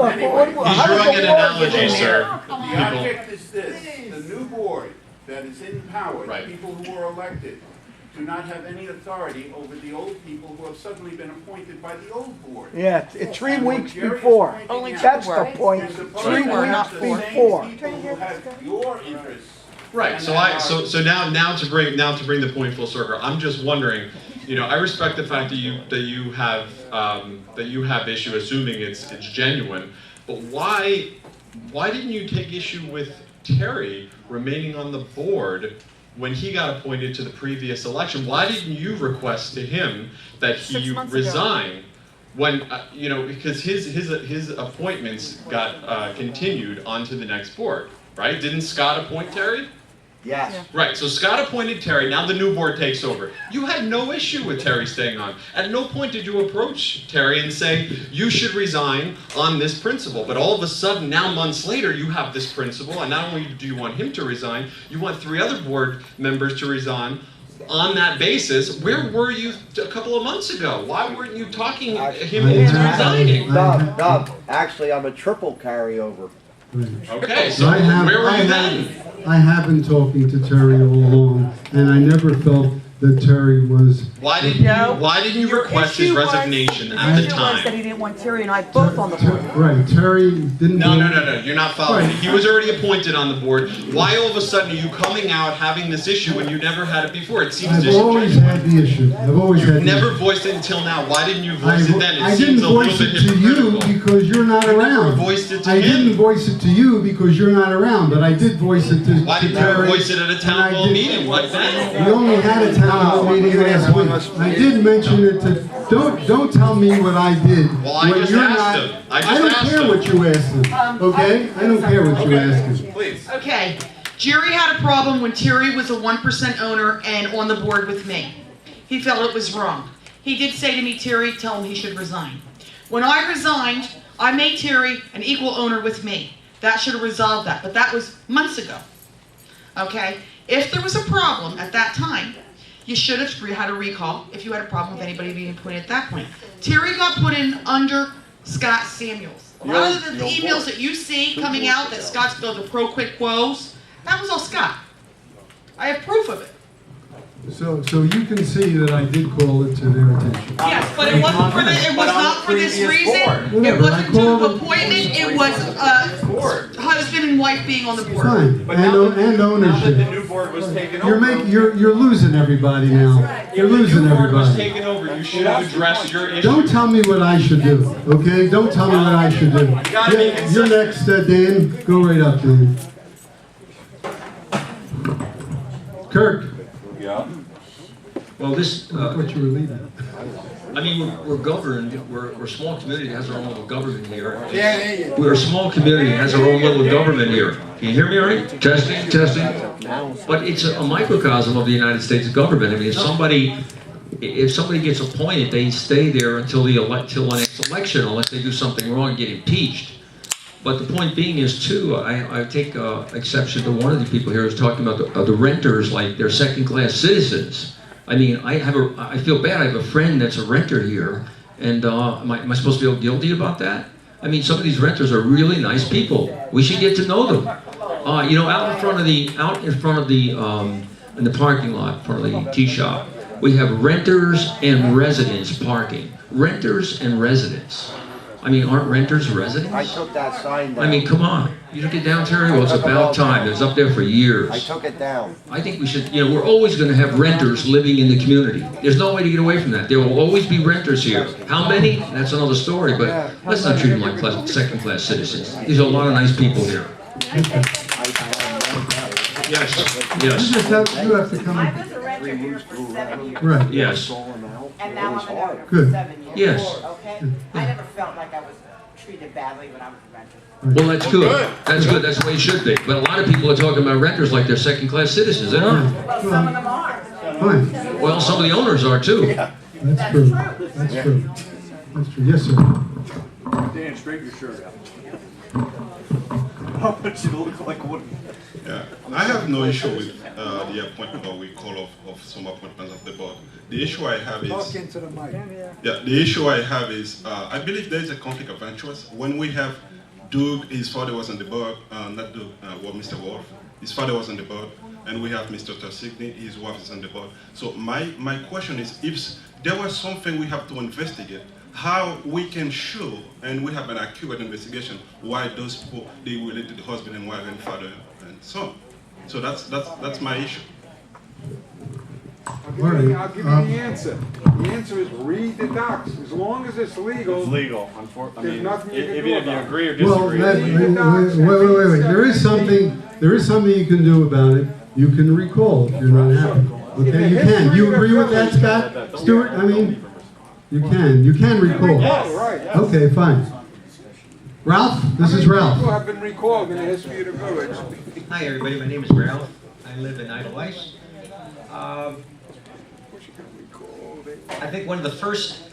He's drawing an analogy, sir. The object is this, the new board that is in power, the people who were elected, do not have any authority over the old people who have suddenly been appointed by the old board. Yeah, it's 3 weeks before. That's the point. 3 weeks before. People who have your interests. Right. So now to bring the point full circle, I'm just wondering, I respect the fact that you have issue, assuming it's genuine, but why didn't you take issue with Terry remaining on the board when he got appointed to the previous election? Why didn't you request to him that he resign when because his appointments got continued onto the next board, right? Didn't Scott appoint Terry? Yes. Yeah. Right, so Scott appointed Terry, now the new board takes over. You had no issue with Terry staying on. At no point did you approach Terry and say, you should resign on this principle. But all of a sudden, now months later, you have this principle, and not only do you want him to resign, you want 3 other board members to resign on that basis. Where were you a couple of months ago? Why weren't you talking him into resigning? Doug, actually, I'm a triple carryover. Okay, so where were you then? I have been talking to Terry all along, and I never felt that Terry was... Why didn't you request his resignation at the issue time? was that he didn't want Terry and I both on the board. Right, Terry didn't... No, you're not following me. He was already appointed on the board. Why all of a sudden are you coming out having this issue when you never had it before? It seems I've always had the issue. You've never voiced it until now. Why didn't you voice it then? I didn't voice it to you because you're not around. Voiced it to I him. didn't voice it to you because you're not around, but I did voice it to Why didn't Terry. you voice it at a town hall meeting like that? We only had a town hall meeting last week. I did mention it to... Don't tell me what I did. Well, I just asked him. I don't care what you asked him, okay? I don't care what you asked him. Please. Okay, Jerry had a problem when Terry was a 1% owner and on the board with me. He felt it was wrong. He did say to me, Terry, tell him he should resign. When I resigned, I made Terry an equal owner with me. That should have resolved that, but that was months ago. Okay? If there was a problem at that time, you should have had a recall if you had a problem with anybody being appointed at that point. Terry got put in under Scott Samuels. A lot of the emails that you see coming out that Scott's built the pro quid quos, that was all Scott. I have proof of it. So you can see that I did call it to their attention. Yes, but it wasn't for it was not for this reason. It wasn't to appointment. It was husband and wife being on the board. Fine, and ownership. The new board was taken over. You're losing everybody now. You're losing If the board was everybody. taken over, you should have addressed your issue. Don't tell me what I should do, okay? Don't tell me what I should do. You're next, Dan. Go right up, Dan. Kirk. Yeah. Well, this, I thought you were leaving. I mean, we're governed, we're a small community that has our own little government here. Yeah, there you go. We're a small community that has our own little government here. Can you hear me all right? Testing, testing. But it's a microcosm of the United States government. I mean, if somebody gets appointed, they stay there until the next election, unless they do something wrong and get impeached. But the point being is, too, I take exception to one of the people here who's talking about the renters like they're second-class citizens. I mean, I feel bad. I have a friend that's a renter here, and am I supposed to feel guilty about that? I mean, some of these renters are really nice people. We should get to know them. Out in front of the in the parking lot, in front of the tea shop, we have renters and residents parking. Renters and residents. I mean, aren't renters residents? I took that sign down. I mean, come on. You took it down, Terry? Well, it's about time. It was up there for years. I took it down. I think we should, we're always going to have renters living in the community. There's no way to get away from that. There will always be renters here. How many? That's another story, but let's not treat them like second-class citizens. These are a lot of nice people here. Yes. You have to come I in. was a renter here for 7 years. Right. Yes. And now I'm an owner for Good. 7 years. Yes. Okay? I never felt like I was treated badly when I was a renter. Well, that's good. That's good. That's the way it should be. But a lot of people are talking about renters like they're second-class citizens. They're not. Well, some of them are. Fine. Well, some of the owners are too. That's true. That's true. That's true. Yes, sir. Dan, straighten your shirt out. want you to look like one. Yeah, I have no issue with the appointment or recall of some appointments of the board. The issue I have is... Talk into the mic. Yeah, the issue I have is, I believe there is a conflict of interest. When we have Doug, his father was on the board, not Doug, Mr. Wolf, his father was on the board, and we have Mr. Tersigny, his wife is on the board. So my question is, if there was something we have to investigate, how we can show, and we have an accurate investigation, why those people, they related to the husband and wife and father and son. So that's my issue. I'll give you the answer. The answer is read the docs. As long as it's legal. It's legal. Unfortunately, There's nothing you can even do if you about it. agree or Well, disagree. wait. There is something you can do about it. You can recall if you're not happy. Okay, you can. You agree with that, Scott? Stuart, I mean, you can recall. Oh, right. Okay, fine. Ralph, this is People Ralph. have been recalled in the history of the village. Hi, everybody. My name is Ralph. I live in Idleice. I think one of the first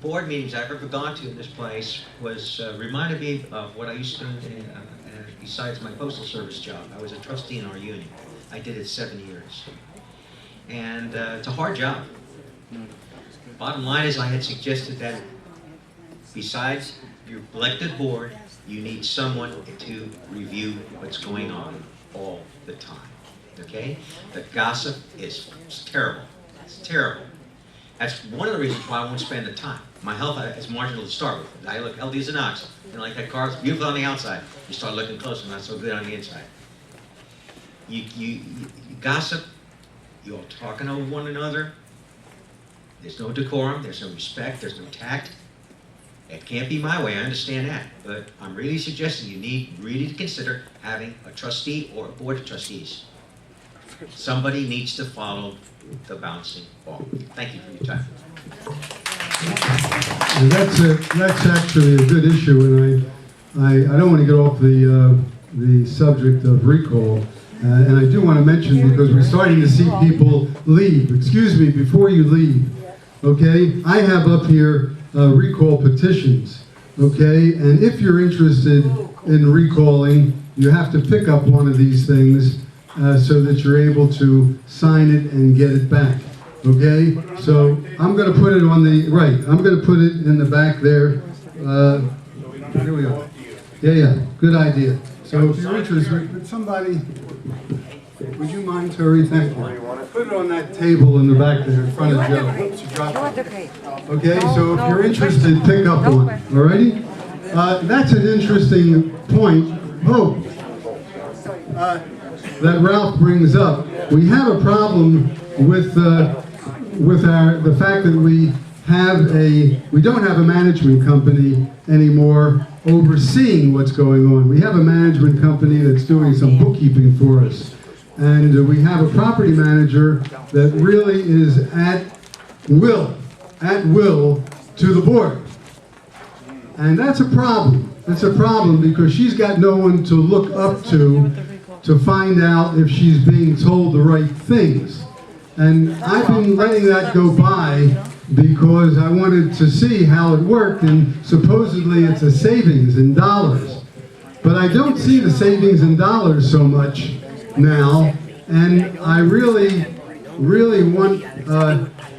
board meetings I've ever gone to in this place was reminded me of what I used to do besides my postal service job. I was a trustee in our union. I did it 7 years. And it's a hard job. Bottom line is I had suggested that besides your elected board, you need someone to review what's going on all the time. Okay? The gossip is terrible. It's terrible. That's one of the reasons why I won't spend the time. My health is marginal to start with. I look healthy as an ox. And like that car, it's beautiful on the outside. You start looking closer, not so good on the inside. You gossip. You're all talking over one another. There's no decorum. There's no respect. There's no tact. It can't be my way. I understand that. But I'm really suggesting you need really to consider having a trustee or a board of trustees. Somebody needs to follow the bouncing ball. Thank you for your time. That's actually a good issue, and I don't want to get off the subject of recall, and I do want to mention, because we're starting to see people leave. Excuse me, before you leave, okay? I have up here recall petitions, okay? And if you're interested in recalling, you have to pick up one of these things so that you're able to sign it and get it back. Okay, so I'm going to put it on the right. I'm going to put it in the back there. Here we go. Yeah, good idea. So if you're interested, would somebody, would you mind, Terry? Thank you. Put it on that table in the back there in front of Joe. Oops, you dropped it. Okay, so if you're interested, pick up one. Alrighty? That's an interesting point. Oh. That Ralph brings up. We have a problem with the fact that we don't have a management company anymore overseeing what's going on. We have a management company that's doing some bookkeeping for us, and we have a property manager that really is at will to the board, and that's a problem. It's a problem because she's got no one to look up to find out if she's being told the right things. And I've been letting that go by because I wanted to see how it worked, and supposedly it's a savings in dollars. But I don't see the savings in dollars so much now, and I really want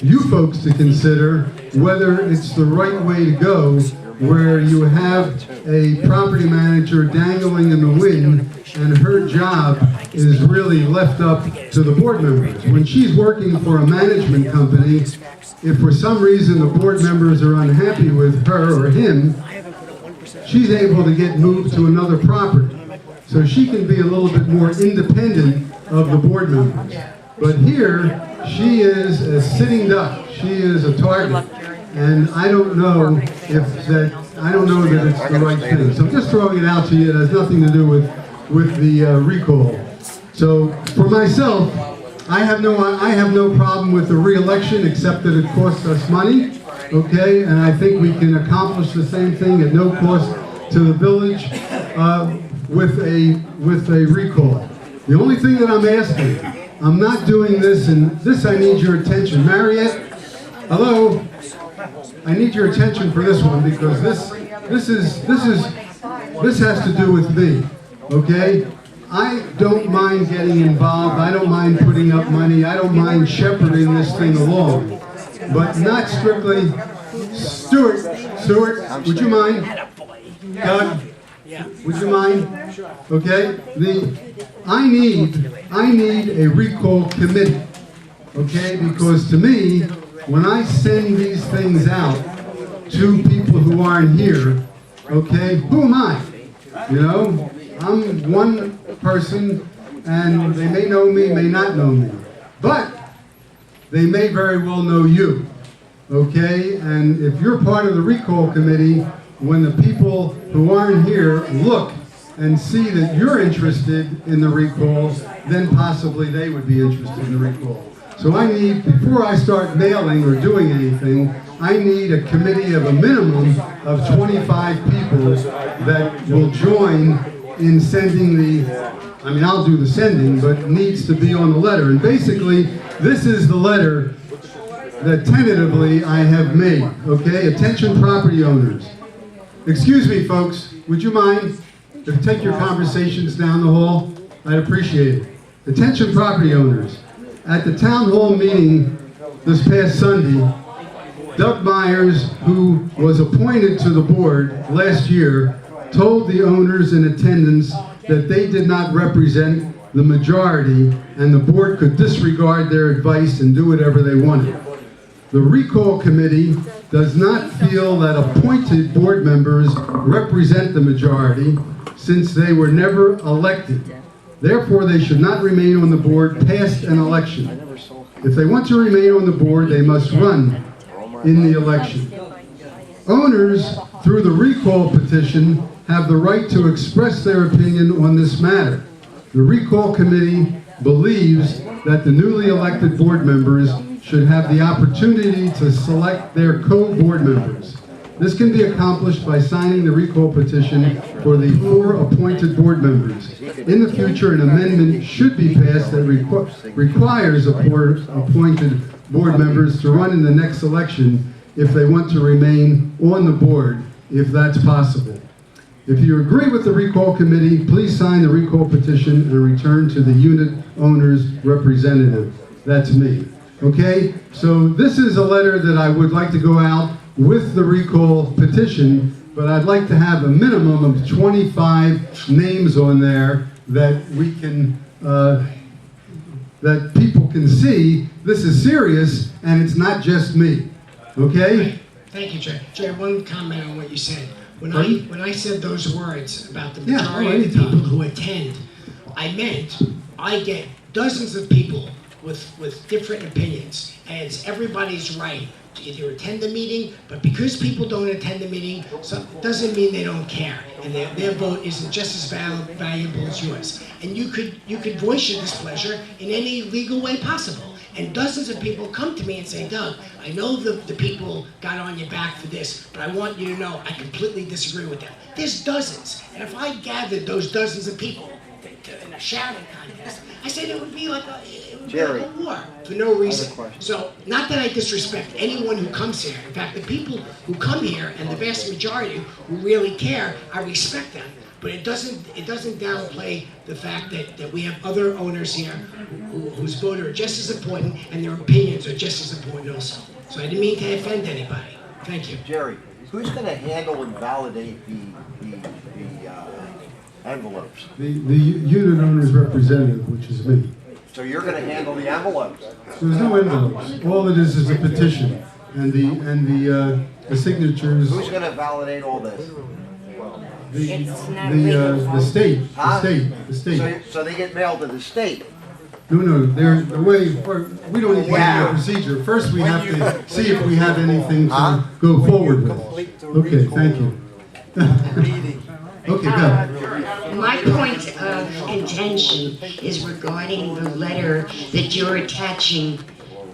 you folks to consider whether it's the right way to go, where you have a property manager dangling in the wind and her job is really left up to the board members. When she's working for a management company, if for some reason the board members are unhappy with her or him, she's able to get moved to another property. So she can be a little bit more independent of the board members. But here, she is a sitting duck. She is a target. And I don't know that it's the right thing. So I'm just throwing it out to you. It has nothing to do with the recall. So for myself, I have no problem with the re-election, except that it costs us money. Okay, and I think we can accomplish the same thing at no cost to the village with a recall. The only thing that I'm asking, I'm not doing this, and this I need your attention. Mariette, hello. I need your attention for this one, because this has to do with me. okay? I don't mind getting involved, I don't mind putting up money, I don't mind shepherding this thing along, but not strictly. Stuart, would you mind? Doug, would you mind? Okay, I need a recall committee, okay? Because to me, when I send these things out to people who aren't here, okay, who am I? You know, I'm one person, and they may know me, may not know me, but they may very well know you, okay? And if you're part of the recall committee, when the people who aren't here look and see that you're interested in the recall, then possibly they would be interested in the recall. So I need, before I start mailing or doing anything, I need a committee of a minimum of 25 people that will join in sending I mean, I'll do the sending, but it needs to be on the letter. And basically, this is the letter that tentatively I have made, okay? Attention property owners. Excuse me, folks, would you mind if you take your conversations down the hall? I'd appreciate it. Attention property owners. At the town hall meeting this past Sunday, Doug Myers, who was appointed to the board last year, told the owners in attendance that they did not represent the majority and the board could disregard their advice and do whatever they wanted. The recall committee does not feel that appointed board members represent the majority since they were never elected. Therefore, they should not remain on the board past an election. If they want to remain on the board, they must run in the election. Owners, through the recall petition, have the right to express their opinion on this matter. The recall committee believes that the newly elected board members should have the opportunity to select their co-board members. This can be accomplished by signing the recall petition for the 4 appointed board members. In the future, an amendment should be passed that requires appointed board members to run in the next election if they want to remain on the board, if that's possible. If you agree with the recall committee, please sign the recall petition and return to the unit owner's representative. That's me. Okay? So this is a letter that I would like to go out with the recall petition, but I'd like to have a minimum of 25 names on there that we can, that people can see this is serious and it's not just me. Okay? Thank you, Jay. Jay, one comment on what you said. When I said those words about the majority of the people who attend, I meant I get dozens of people with different opinions, and it's everybody's right to either attend the meeting, but because people don't attend the meeting, so doesn't mean they don't care, and their vote isn't just as valuable as yours. And you could voice your displeasure in any legal way possible. And dozens of people come to me and say, Doug, I know the people got on your back for this, but I want you to know I completely disagree with them. There's dozens. And if I gathered those dozens of people in a shouting contest, I said it would be like a war for no reason. So, not that I disrespect anyone who comes here. In fact, the people who come here, and the vast majority who really care, I respect them. But it doesn't downplay the fact that we have other owners here whose vote are just as important and their opinions are just as important also. So I didn't mean to offend anybody. Thank you. Jerry, who's going to handle and validate the envelopes? The unit owner's representative, which is me. So you're going to handle the envelopes? There's no envelopes. All it is a petition, and the signatures. Who's going to validate all this? The state. So they get mailed to the state? No, the way, we don't need a procedure. First we have to see if we have anything to go forward with. Okay, thank you. Okay, go. My point of contention is regarding the letter that you're attaching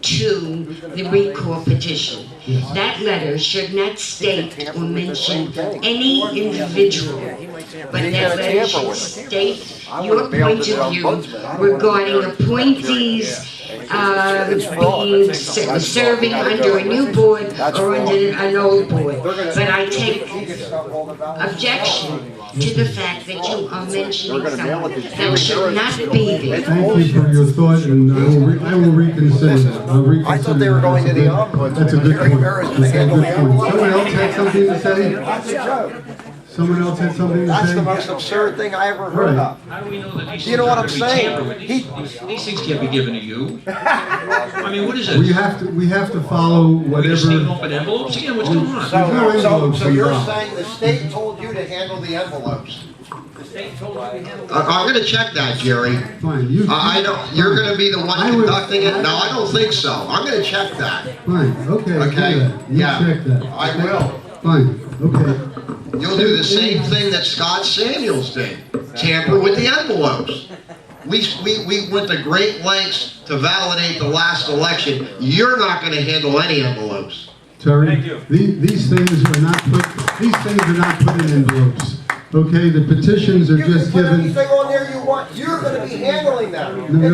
to the recall petition. That letter should not state or mention any individual, but that letter should state your point of view regarding appointees serving under a new board or under an old board. But I take objection to the fact that you are mentioning someone that should not be there. Thank you for your thought, and I will reconsider that. I'll reconsider. I thought they were going to the ombudsman. That's a good point. That's a good point. Someone else had something to say? That's a joke. Someone else had something to say? That's the most absurd thing I ever heard of. How do we know that these You know things what are I'm gonna be saying? tampered with? These things can't be given to you. I mean, what is it? We have to follow We're gonna whatever. sneak open envelopes again? What's going on? So you're saying the state told you to handle the envelopes? I'm gonna check that, Jerry. Fine, you. I don't, you're gonna be the one I would- conducting it? No, I don't think so. I'm gonna check that. Fine, okay, do Okay, that. You yeah. check that. I will. Fine, okay. You'll do the same thing that Scott Samuels did. Tamper with the envelopes. We went to great lengths to validate the last election. You're not gonna handle any envelopes. Terry, these things are not put in envelopes. Okay, the petitions are You can just put given. anything on there you want. You're gonna be handling them. No,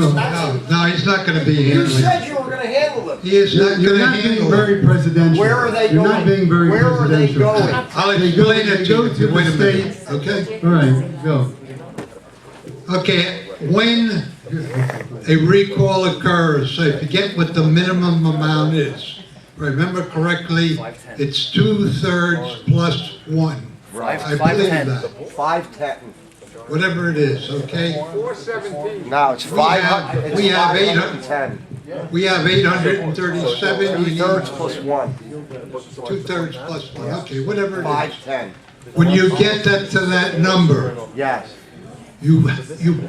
he's not gonna be You handling said you were gonna handle them. He is not You're gonna not being handle very it. presidential. Where are they You're going? not being very Where are they presidential. going? I'll They go explain it to to you. the Wait a minute, state. okay? All right, go. Okay, when a recall occurs, I forget what the minimum amount is. Remember correctly, it's 2/3 plus 1. I believe that. 510. Whatever it is, okay? 417. No, it's 500. We have 510. We have 837. You need 2/3 plus 1. 2/3 plus 1. Okay, whatever it is. 510. When you get that to that number, Yes. you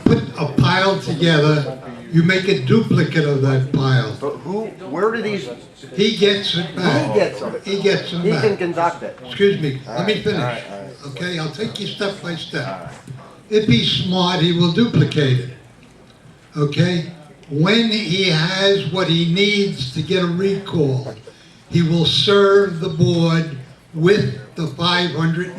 put a pile together. You make a duplicate of that pile. But where do these, He gets it back. he gets them? He gets them He can back. conduct it. Excuse me, let me All finish. right. Okay, I'll take you step by step. If he's smart, he will duplicate it. Okay? When he has what he needs to get a recall, he will serve the board with the 500